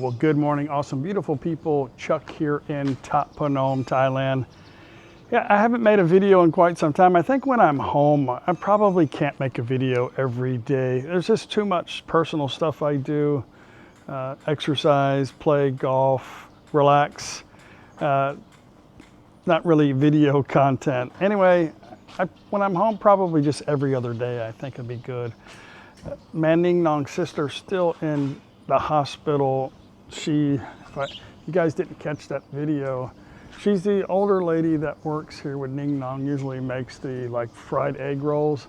Well, good morning, awesome, beautiful people. Chuck here in ThatPhanom, Thailand. Yeah, I haven't made a video in quite some time. I think when I'm home, I probably can't make a video every day. There's just too much personal stuff I do. Exercise, play golf, relax. Not really video content. Anyway, when I'm home, probably just every other day, I think it'd be good. Ning Nong's sister still in the hospital. You guys didn't catch that video. She's the older lady that works here with Ning Nong, usually makes the fried egg rolls.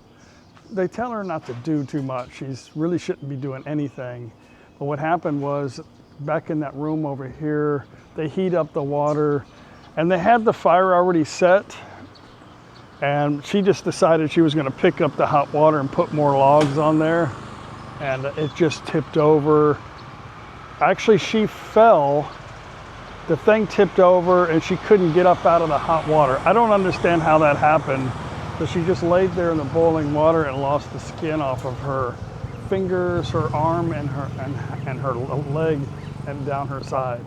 They tell her not to do too much. She's really shouldn't be doing anything. But what happened was, back in that room over here, they heat up the water and they had the fire already set. And she just decided she was going to pick up the hot water and put more logs on there. And it just tipped over. Actually, she fell. The thing tipped over and she couldn't get up out of the hot water. I don't understand how that happened. But she just laid there in the boiling water and lost the skin off of her fingers, her arm, and her leg, and down her side.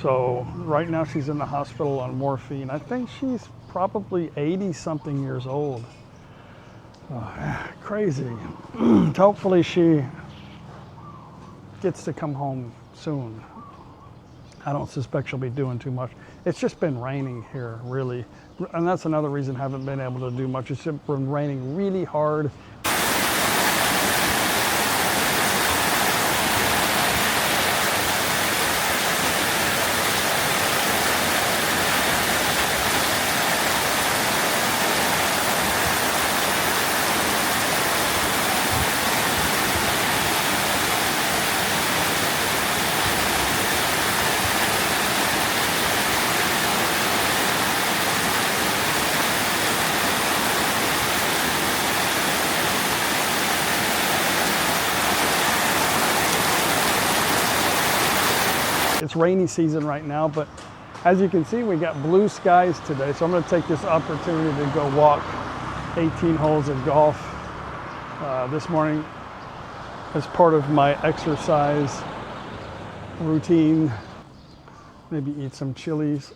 So right now she's in the hospital on morphine. I think she's probably 80-something years old. Crazy. Hopefully she gets to come home soon. I don't suspect she'll be doing too much. It's just been raining here, really. And that's another reason I haven't been able to do much. It's just been raining really hard. It's rainy season right now, but as you can see, we got blue skies today. So I'm going to take this opportunity to go walk 18 holes of golf this morning as part of my exercise routine. Maybe eat some chilies.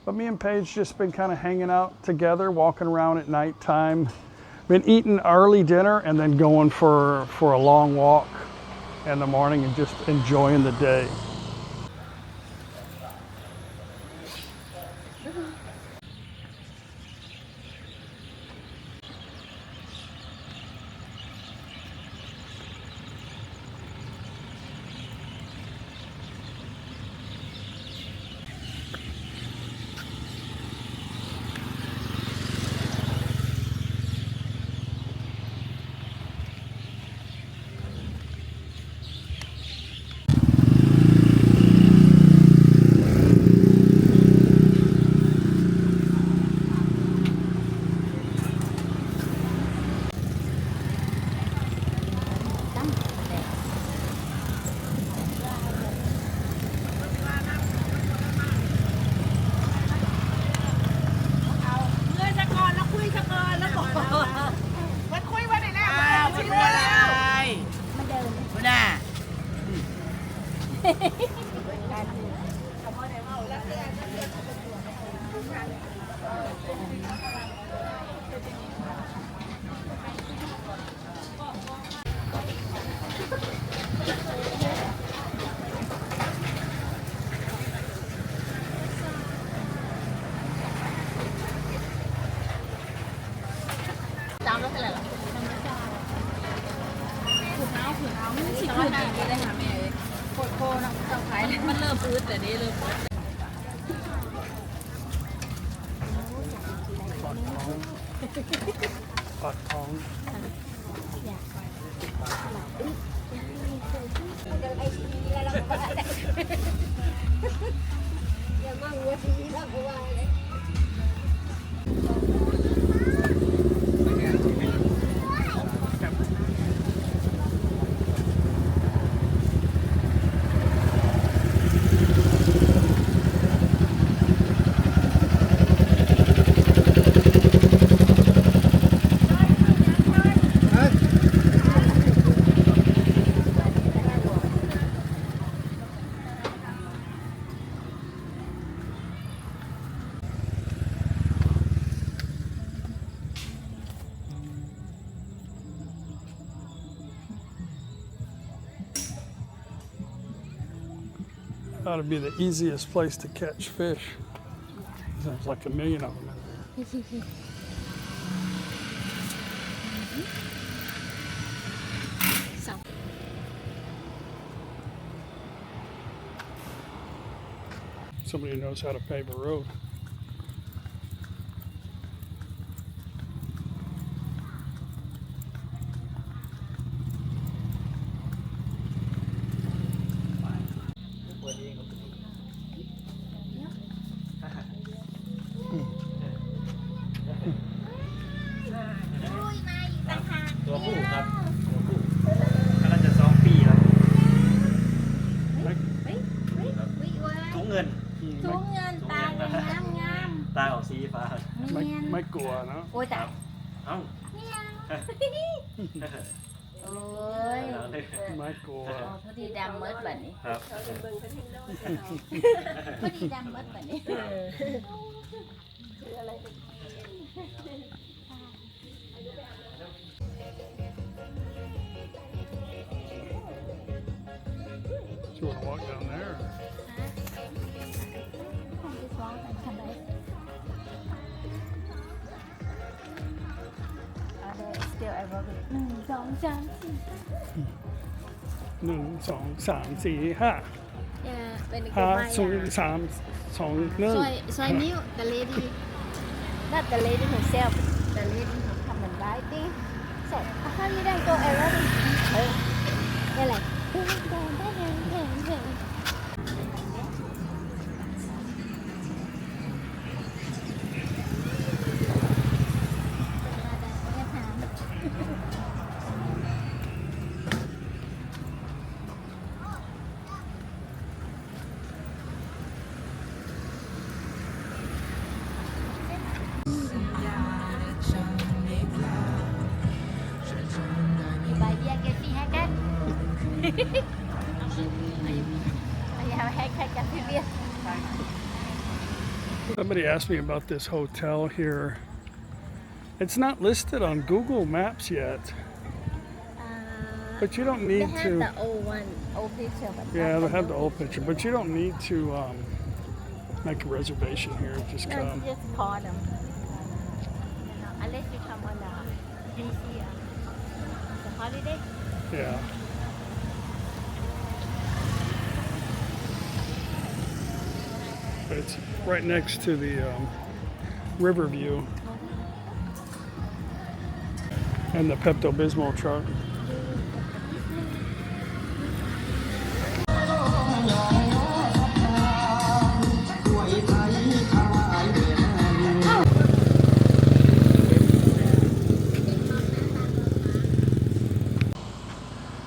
But me and Paige just been kind of hanging out together, walking around at nighttime. Been eating early dinner and then going for a long walk in the morning and just enjoying the day.มันเริ่มอืดแต่นี้เริ่มปอดท้อง Ought to be the easiest place to catch fish. There's like a million of them in there. Somebody knows how to pave a road.ไม่กลัวเนาะโอ้ยแต่เอ้าโอ้ยไม่กลัวพอดีดำมืดแบบนี้ครับพอดีดำมืดแบบนี้คืออะไรYou want to walk down there? Still aerobic. 1 2 3 4 1 2 3 4 5 Yeah, when you go by 3 2 1 So I knew the lady, not the lady herself, the lady who come and buy thing. So how you don't go aerobic? They're like, Somebody asked me about this hotel here. It's not listed on Google Maps yet. But you don't need to. They have the old picture. But yeah, they have the old picture, but you don't need to make a reservation here. Just come. No, just call them. Unless you come on the holiday. Yeah. But it's right next to the Riverview and the Pepto-Bismol truck.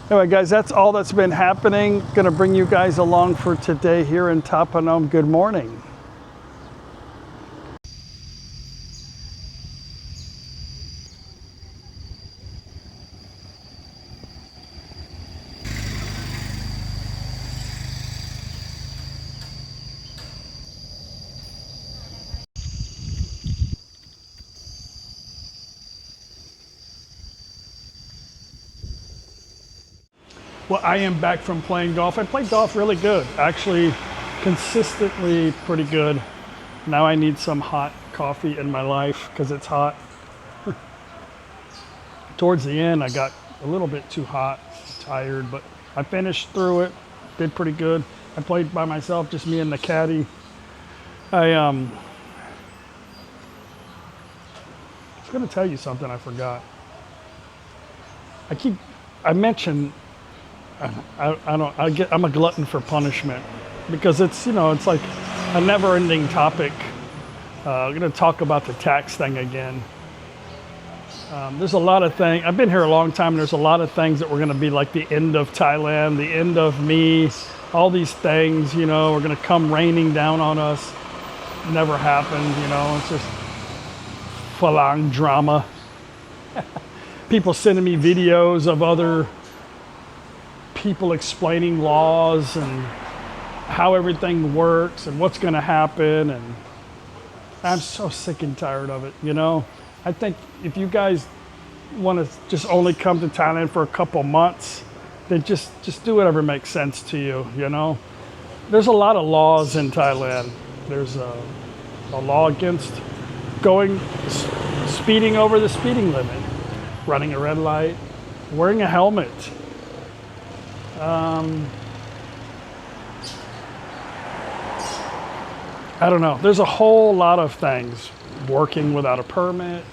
Anyway, guys, that's all that's been happening. Gonna bring you guys along for today here in ThatPhanom. Good morning. Well, I am back from playing golf. I played golf really good, actually consistently pretty good. Now I need some hot coffee in my life because it's hot. Towards the end, I got a little bit too hot, tired, but I finished through it, did pretty good. I played by myself, just me and the caddy. I was gonna tell you something I forgot. I mentioned I'm a glutton for punishment because it's, you know, it's like a never-ending topic. I'm going to talk about the tax thing again. There's a lot of things. I've been here a long time. And there's a lot of things that were going to be like the end of Thailand, the end of me, all these things, you know, are going to come raining down on us. Never happened, you know, it's just falang drama. People sending me videos of other people explaining laws and how everything works and what's going to happen, and I'm so sick and tired of it, you know. I think if you guys want to just only come to Thailand for a couple months, then just do whatever makes sense to you, you know. there's a lot of laws in Thailand. There's a law against speeding over the speeding limit, running a red light, wearing a helmet. I don't know. There's a whole lot of things. Working without a permit.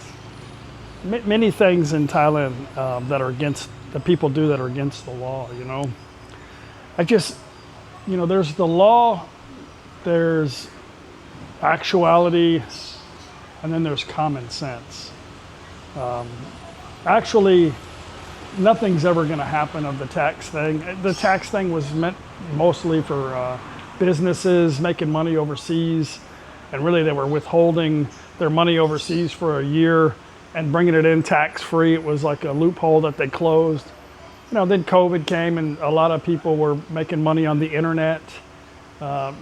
Many things in Thailand that people do that are against the law, you know. There's the law, there's actuality, and then there's common sense. Actually, nothing's ever going to happen of the tax thing. The tax thing was meant mostly for businesses making money overseas, and really they were withholding their money overseas for a year and bringing it in tax-free. It was like a loophole that they closed. You know, then COVID came and a lot of people were making money on the internet,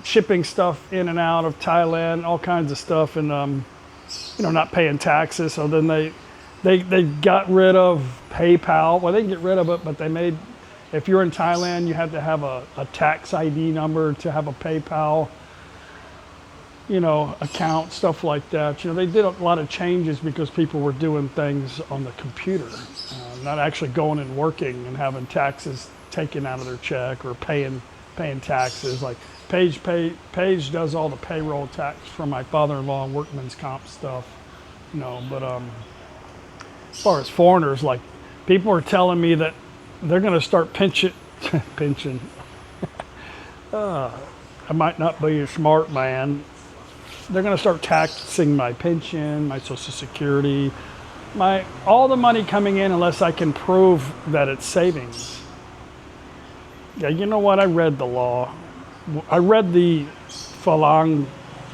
shipping stuff in and out of Thailand, all kinds of stuff, and not paying taxes. So then they got rid of PayPal. Well, they didn't get rid of it, but if you're in Thailand, you had to have a tax ID number to have a PayPal, account, stuff like that. They did a lot of changes because people were doing things on the computer, not actually going and working and having taxes taken out of their check or paying taxes. Like Paige does all the payroll tax for my father-in-law and workman's comp stuff, but as far as foreigners, like people are telling me that they're going to start pinching. I might not be a smart man. They're going to start taxing my pension, my Social Security, all the money coming in unless I can prove that it's savings. Yeah, you know what? I read the law. I read the Phalang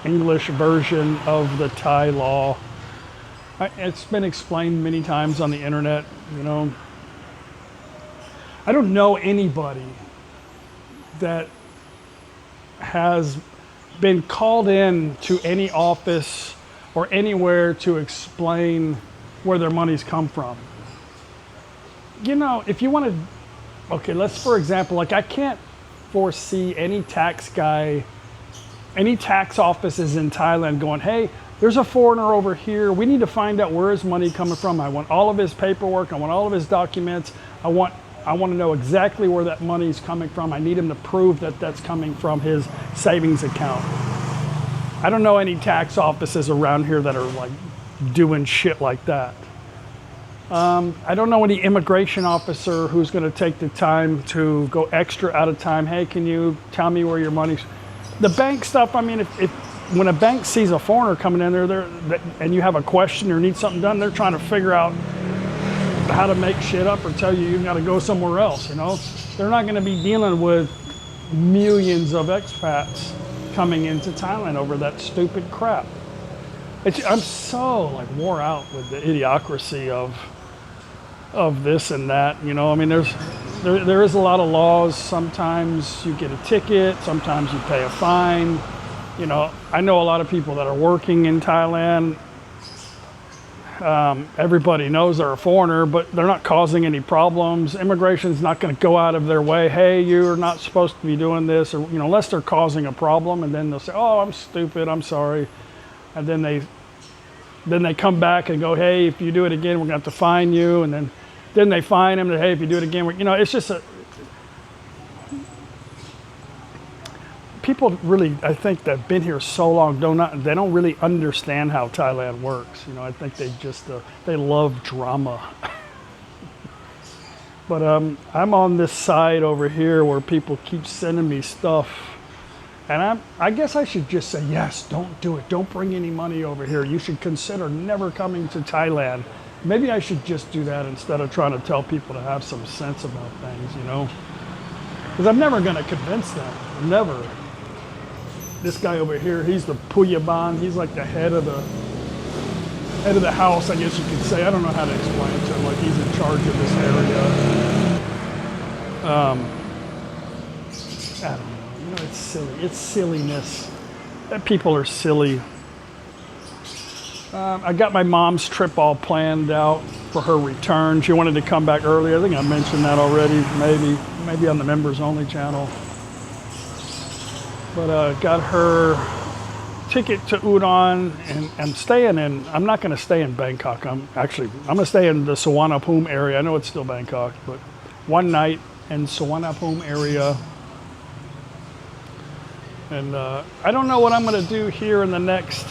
English version of the Thai law. It's been explained many times on the internet, I don't know anybody that has been called in to any office or anywhere to explain where their money's come from. If you want to, okay, let's, for example, like I can't foresee any tax offices in Thailand going, hey, there's a foreigner over here. We need to find out where his money coming from. I want all of his paperwork. I want all of his documents. I want to know exactly where that money's coming from. I need him to prove that that's coming from his savings account. I don't know any tax offices around here that are like doing shit like that. I don't know any immigration officer who's going to take the time to go extra out of time. Hey, can you tell me where your money's? The bank stuff, I mean, when a bank sees a foreigner coming in there, and you have a question or need something done, they're trying to figure out how to make shit up or tell you got to go somewhere else. They're not going to be dealing with millions of expats coming into Thailand over that stupid crap. I'm so wore out with the idiocracy of this and that. I mean, there is a lot of laws. Sometimes you get a ticket, sometimes you pay a fine. I know a lot of people that are working in Thailand. Everybody knows they're a foreigner, but they're not causing any problems. Immigration's not going to go out of their way. Hey, you're not supposed to be doing this, or unless they're causing a problem, and then they'll say, "Oh, I'm stupid. I'm sorry," and then they come back and go, "Hey, if you do it again, we're going to have to fine you," and then they fine them. Hey, if you do it again, it's just people really, I think, that have been here so long they don't really understand how Thailand works. I think they love drama. But I'm on this side over here where people keep sending me stuff, and I guess I should just say, yes, don't do it. Don't bring any money over here. You should consider never coming to Thailand. Maybe I should just do that instead of trying to tell people to have some sense about things, because I'm never going to convince them. Never. This guy over here, he's the Puyaban. He's like the head of the house, I guess you could say. I don't know how to explain it to him. Like he's in charge of this area. I don't know. It's silly. It's silliness. People are silly. I got my mom's trip all planned out for her return. She wanted to come back early. I think I mentioned that already. Maybe on the members only channel. But got her ticket to Udon, and I'm staying in. I'm not going to stay in Bangkok. I'm going to stay in the Suvarnabhumi area. I know it's still Bangkok, but one night in Suvarnabhumi area. And I don't know what I'm going to do here in the next.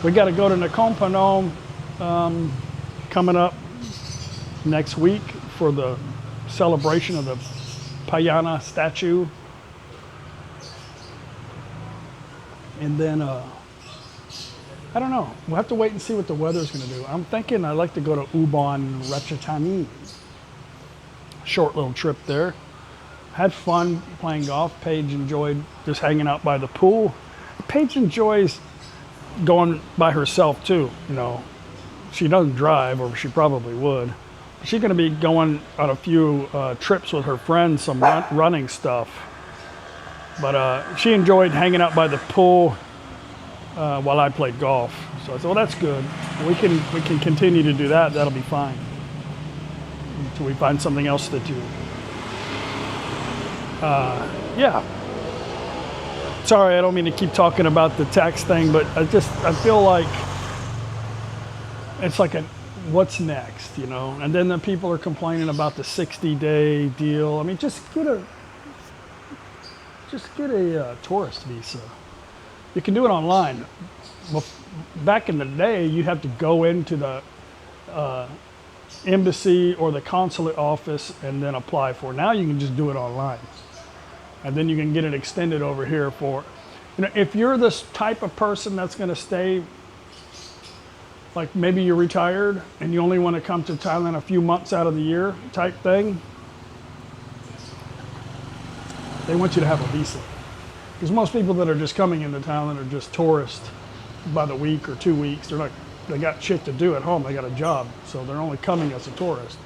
We got to go to NakhonPhanom coming up next week for the celebration of the Payana statue. And then, I don't know. We'll have to wait and see what the weather's going to do. I'm thinking I'd like to go to Ubon Ratchathani. Short little trip there. Had fun playing golf. Paige enjoyed just hanging out by the pool. Paige enjoys going by herself too. You know, she doesn't drive, or she probably would. She's going to be going on a few trips with her friends, some running stuff. But she enjoyed hanging out by the pool while I played golf. So I thought, well, that's good. We can continue to do that. That'll be fine until we find something else to do. Yeah. Sorry, I don't mean to keep talking about the tax thing, but I feel like it's like what's next, you know? And then the people are complaining about the 60-day deal. I mean, just get a tourist visa. You can do it online. Well, back in the day, you'd have to go into the embassy or the consulate office and then apply for it. Now you can just do it online. And then you can get it extended over here for, you know, if you're this type of person that's going to stay, like maybe you're retired and you only want to come to Thailand a few months out of the year type thing, they want you to have a visa. Because most people that are just coming into Thailand are just tourists by the week or 2 weeks. They got shit to do at home. They got a job. So they're only coming as a tourist.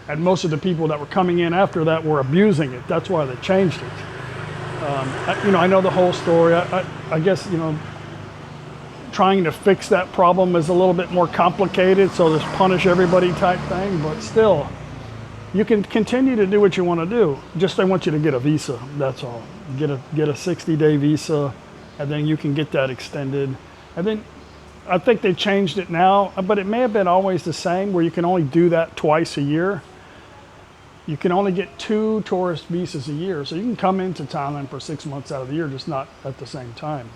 And most of the people that were coming in after that were abusing it. That's why they changed it. You know, I know the whole story. I guess, you know, trying to fix that problem is a little bit more complicated. So this punish everybody type thing. But still, you can continue to do what you want to do. Just they want you to get a visa. That's all. Get a 60-day visa, and then you can get that extended. And then I think they changed it now, but it may have been always the same, where you can only do that twice a year. You can only get 2 tourist visas a year, so you can come into Thailand for 6 months out of the year, just not at the same time,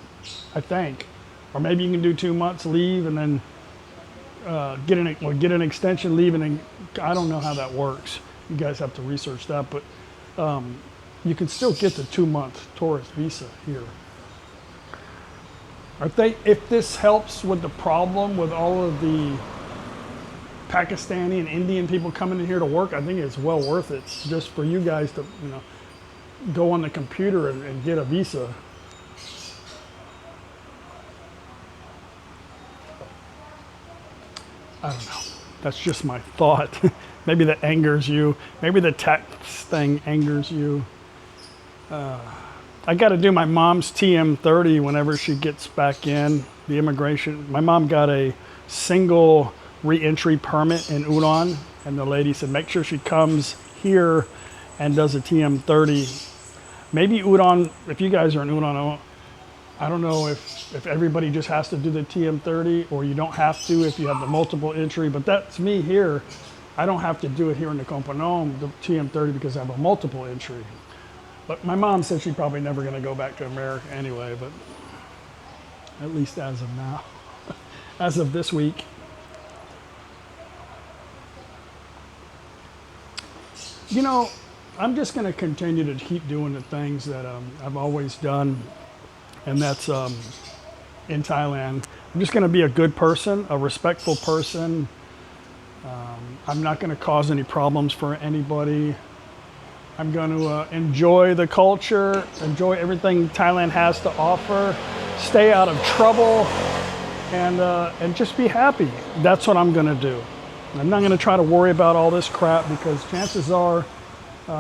I think. Or maybe you can do 2 months, leave, and then get an extension, leave, and then I don't know how that works. You guys have to research that, but you can still get the 2-month tourist visa here. If this helps with the problem with all of the Pakistani and Indian people coming in here to work, I think it's well worth it just for you guys to, you know, go on the computer and get a visa. I don't know. That's just my thought. Maybe that angers you. Maybe the tax thing angers you. I got to do my mom's TM30 whenever she gets back in the immigration. My mom got a single re-entry permit in Udon, and the lady said make sure she comes here and does a TM30. Maybe Udon, if you guys are in Udon, I don't know if everybody just has to do the TM30, or you don't have to if you have the multiple entry, but that's me here. I don't have to do it here in NakhonPhanom, the TM30, because I have a multiple entry. But my mom said she's probably never going to go back to America anyway, but at least as of now, as of this week. You know, I'm just going to continue to keep doing the things that I've always done, and that's in Thailand. I'm just going to be a good person, a respectful person. I'm not going to cause any problems for anybody. I'm going to enjoy the culture, enjoy everything Thailand has to offer, stay out of trouble, and just be happy. That's what I'm going to do. I'm not going to try to worry about all this crap, because chances are, you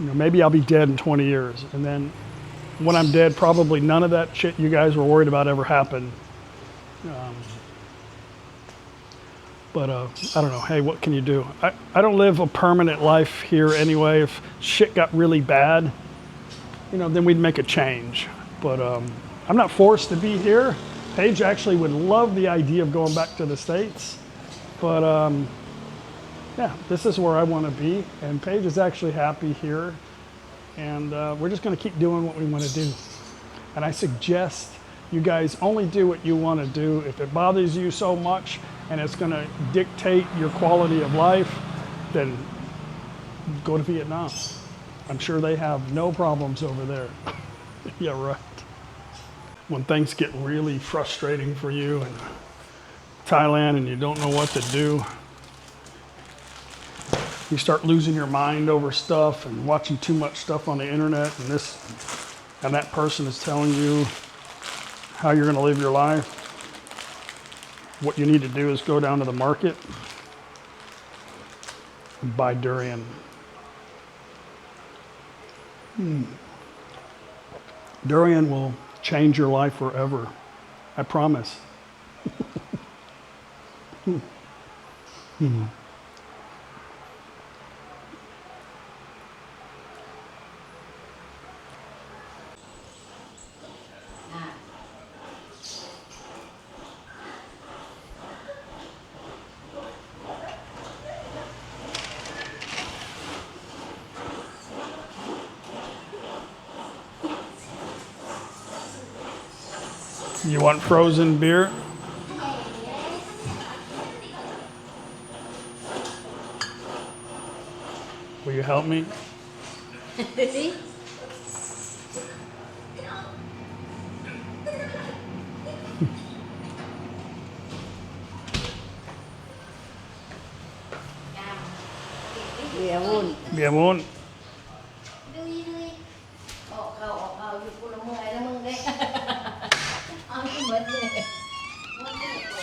know, maybe I'll be dead in 20 years. And then when I'm dead, probably none of that shit you guys were worried about ever happened. But I don't know. Hey, what can you do? I don't live a permanent life here anyway. If shit got really bad, then we'd make a change. But I'm not forced to be here. Paige actually would love the idea of going back to the States. But yeah, this is where I want to be. And Paige is actually happy here. And we're just going to keep doing what we want to do. And I suggest you guys only do what you want to do. If it bothers you so much and it's going to dictate your quality of life, then go to Vietnam. I'm sure they have no problems over there. Yeah, right. When things get really frustrating for you in Thailand and you don't know what to do, you start losing your mind over stuff and watching too much stuff on the internet, and that person is telling you how you're going to live your life. What you need to do is go down to the market and buy durian. Durian will change your life forever. I promise. You want frozen beer? Will you help me? Bia vun. Beer won't.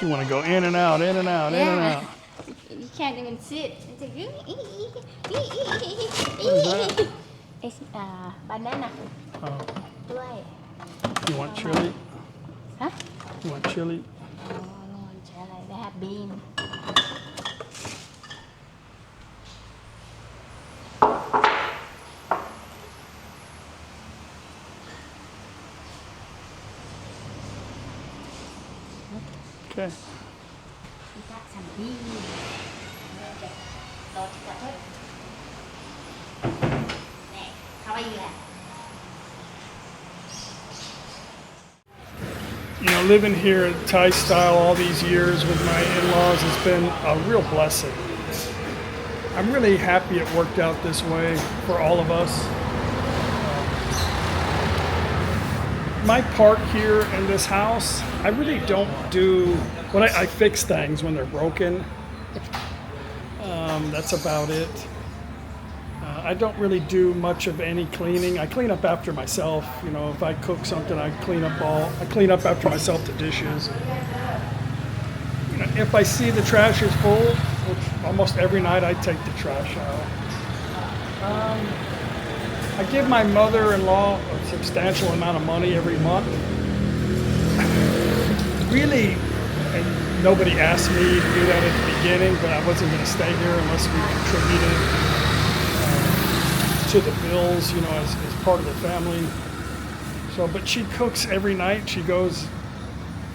You want to go in and out, in and out, in and out. You can't even sit. It's that? It's banana. Oh, Right. you want chili? Huh? You want chili? Oh, no one jelly. They have bean. Okay. We got some bean. Lột cả thôi. Nè, how are you at? Living here in Thai style all these years with my in-laws has been a real blessing. I'm really happy it worked out this way for all of us. My part here in this house, I really don't do, I fix things when they're broken. That's about it. I don't really do much of any cleaning. I clean up after myself. If I cook something, I clean up after myself the dishes. If I see the trash is full, which almost every night I take the trash out. I give my mother-in-law a substantial amount of money every month. Really, and nobody asked me to do that at the beginning, but I wasn't going to stay here unless we contributed to the bills, as part of the family. So, but she cooks every night. She goes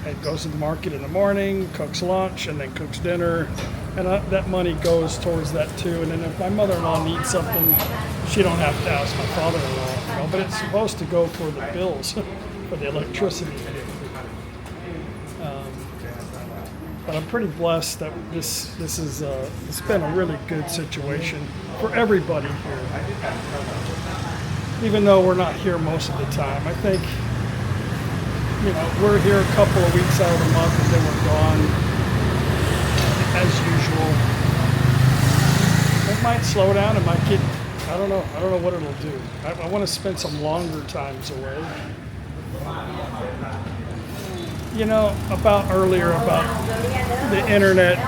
to the market in the morning, cooks lunch, and then cooks dinner. And that money goes towards that too. And then if my mother-in-law needs something, she don't have to ask my father-in-law. But it's supposed to go for the bills, for the electricity. But I'm pretty blessed that this is it's been a really good situation for everybody here. Even though we're not here most of the time, I think we're here a couple of weeks out of the month and then we're gone as usual. It might slow down. It might get. I don't know what it'll do. I want to spend some longer times away. About the internet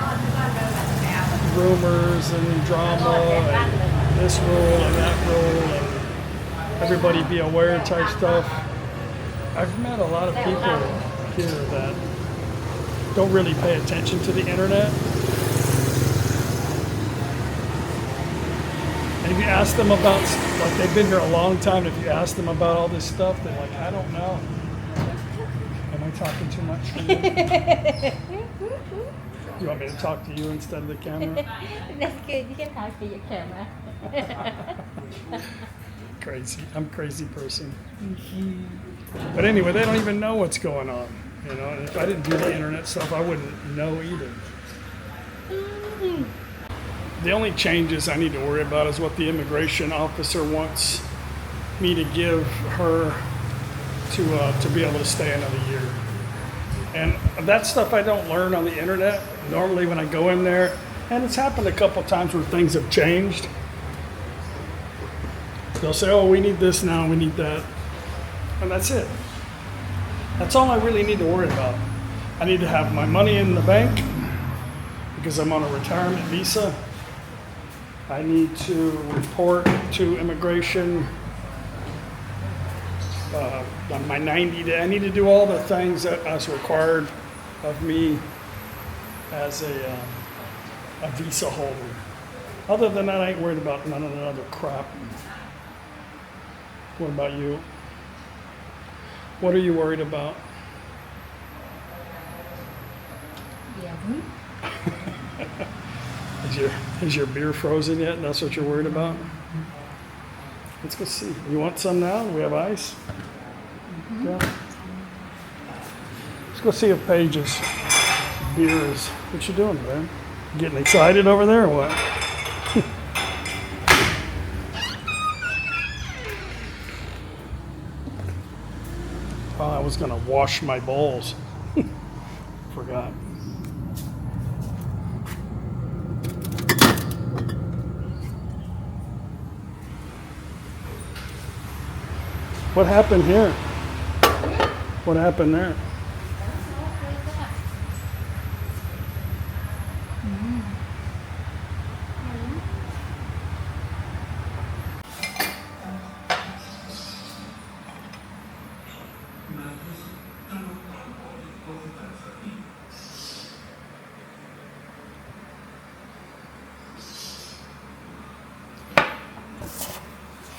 rumors and drama and this rule and that rule and everybody be aware type stuff. I've met a lot of people here that don't really pay attention to the internet. And if you ask them about, like they've been here a long time, if you ask them about all this stuff, they're like, I don't know. Am I talking too much for you? You want me to talk to you instead of the camera? That's good. You can talk to your camera. Crazy. I'm a crazy person. But anyway, they don't even know what's going on. You know, and if I didn't do the internet stuff, I wouldn't know either. The only changes I need to worry about is what the immigration officer wants me to give her to be able to stay another year. And that stuff I don't learn on the internet. Normally when I go in there, and it's happened a couple times where things have changed. They'll say, oh, we need this now, we need that. And that's it. That's all I really need to worry about. I need to have my money in the bank because I'm on a retirement visa. I need to report to immigration on my 90 day. I need to do all the things that is required of me as a visa holder. Other than that, I ain't worried about none of that other crap. What about you? What are you worried about? Is your beer frozen yet? And that's what you're worried about? Let's go see. You want some now? We have ice? Yeah. Let's go see if Paige's beer is. What you doing, man? Getting excited over there or what? Oh, I was gonna wash my bowls. Forgot. What happened here? What happened there?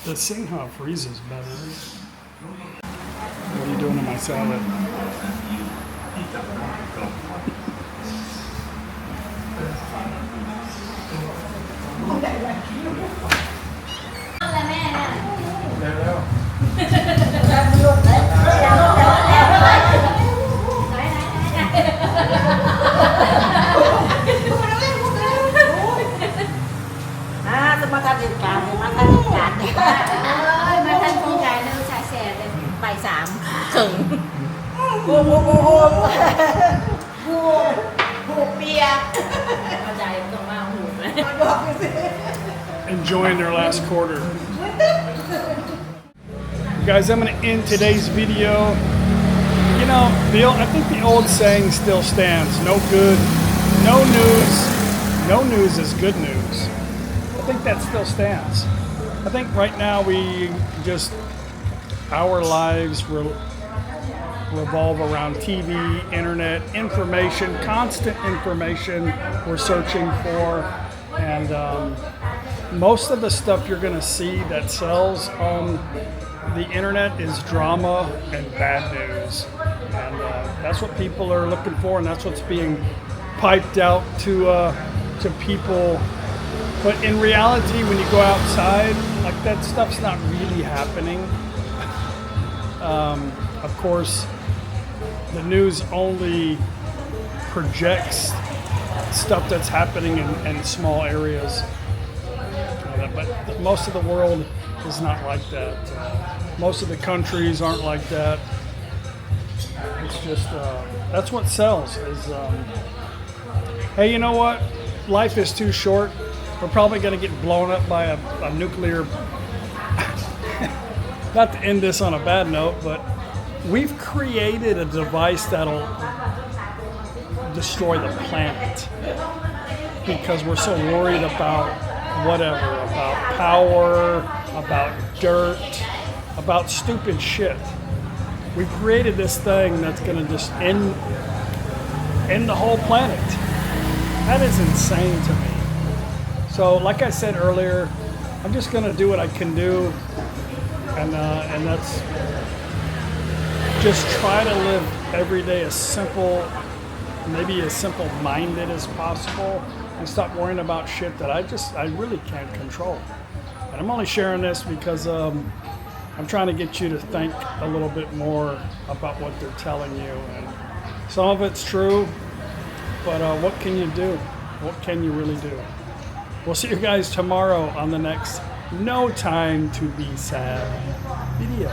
The seeing how it freezes better. What are you doing to my salad? Enjoying their last quarter. Guys, I'm going to end today's video. You know, I think the old saying still stands. No news is good news. I think that still stands. I think right now our lives revolve around TV, internet, information, constant information we're searching for. And most of the stuff you're going to see that sells on the internet is drama and bad news. And that's what people are looking for, and that's what's being piped out to people. But in reality, when you go outside, like that stuff's not really happening. Of course, the news only projects stuff that's happening in small areas. But most of the world is not like that. Most of the countries aren't like that. It's just, that's what sells is, hey, you know what? Life is too short. We're probably going to get blown up by a nuclear, not to end this on a bad note, but we've created a device that'll destroy the planet because we're so worried about whatever, about power, about dirt, about stupid shit. We created this thing that's going to just end the whole planet. That is insane to me. So like I said earlier, I'm just gonna do what I can do, and that's just try to live every day as simple, maybe as simple-minded as possible, and stop worrying about shit that I really can't control. And I'm only sharing this because I'm trying to get you to think a little bit more about what they're telling you, and some of it's true, but what can you do? What can you really do? We'll see you guys tomorrow on the next No Time to Be Sad video.